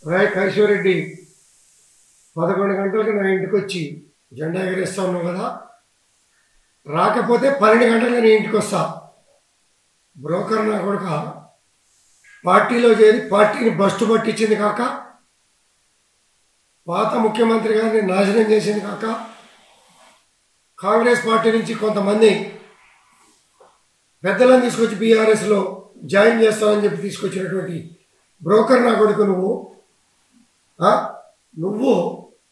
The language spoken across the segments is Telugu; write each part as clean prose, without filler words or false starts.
రాయ్ కైశ్వరెడ్డి 11 గంటలకు నా ఇంటికి వచ్చి జెండా ఎగరేస్తా ఉన్నావు కదా, రాకపోతే 12 గంటలకు నీ ఇంటికి వస్తా. బ్రోకర్ నా కొడుక పార్టీలో చేరి పార్టీని బస్టు పట్టించింది కాక, పాత ముఖ్యమంత్రి గారిని నాశనం చేసింది కాక, కాంగ్రెస్ పార్టీ నుంచి కొంతమంది పెద్దలను తీసుకొచ్చి బీఆర్ఎస్లో జాయిన్ చేస్తామని చెప్పి తీసుకొచ్చినటువంటి బ్రోకర్ నా కొడుకు నువ్వు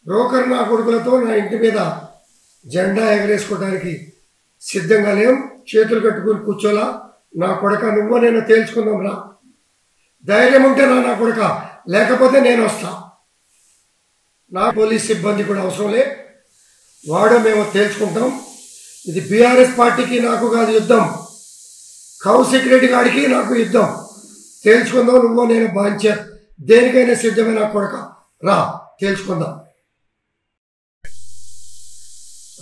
బ్రోకర్ నా కొడుకులతో నా ఇంటి మీద జెండా ఎగరేసుకోవడానికి సిద్ధంగా లేం. చేతులు కట్టుకుని కూర్చోలా. నా కొడుక నువ్వు నేను తేల్చుకుందాం రా. ధైర్యం ఉంటే నా కొడుక, లేకపోతే నేను వస్తా. నా పోలీస్ సిబ్బంది కూడా అవసరం లే, వాడో మేము తేల్చుకుంటాం. ఇది బీఆర్ఎస్ పార్టీకి నాకు కాదు యుద్ధం, కౌశిక్ రెడ్డి గారికి నాకు యుద్ధం. తేల్చుకుందాం. నువ్వు నేను బాంచ దేనికైనా సిద్ధమే నా కొడుక, రా తేల్చుకుందాం.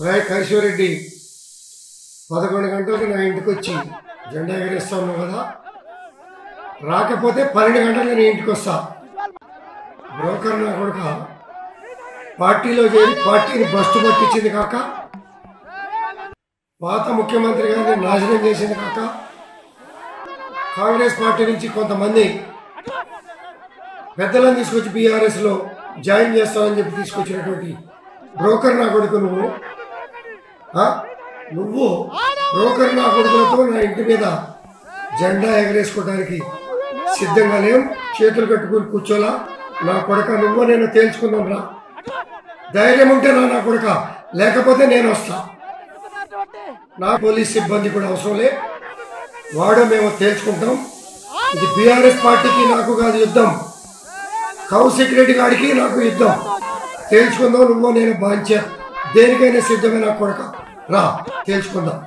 రాయ్ కైశ్వరెడ్డి 11 గంటలకు నా ఇంటికి వచ్చి జెండా ఎగరేస్తా ఉన్నావు కదా, రాకపోతే 12 గంటలకు నీ ఇంటికి వస్తా. బ్రోకర్ నా కొడుక పార్టీలో చేరి పార్టీని బస్టు పట్టించింది కాక, పాత ముఖ్యమంత్రి గారిని నాశనం చేసింది కాక, కాంగ్రెస్ పార్టీ నుంచి కొంతమంది పెద్దలను తీసుకొచ్చి బీఆర్ఎస్లో జాయిన్ చేస్తామని చెప్పి తీసుకొచ్చినటువంటి బ్రోకర్ నా కొడుకు నువ్వు బ్రోకర్ నా కొడుకులతో నా ఇంటి మీద జెండా ఎగరేసుకోవడానికి సిద్ధంగా లేం. చేతులు కట్టుకుని కూర్చోలా. నా కొడుక నువ్వు నేను తేల్చుకుందాం రా. ధైర్యం ఉంటే నా కొడుక, లేకపోతే నేను వస్తా. నా పోలీస్ సిబ్బంది కూడా అవసరం లే, వాడో మేము తేల్చుకుంటాం. ఇది బీఆర్ఎస్ పార్టీకి నాకు కాదు యుద్ధం, కౌశిక్ రెడ్డి గారికి నాకు యుద్ధం. తేల్చుకుందాం. నువ్వు నేను బాంచ దేనికైనా సిద్ధమే నా కొడుక, రా తేల్చుకుందాం.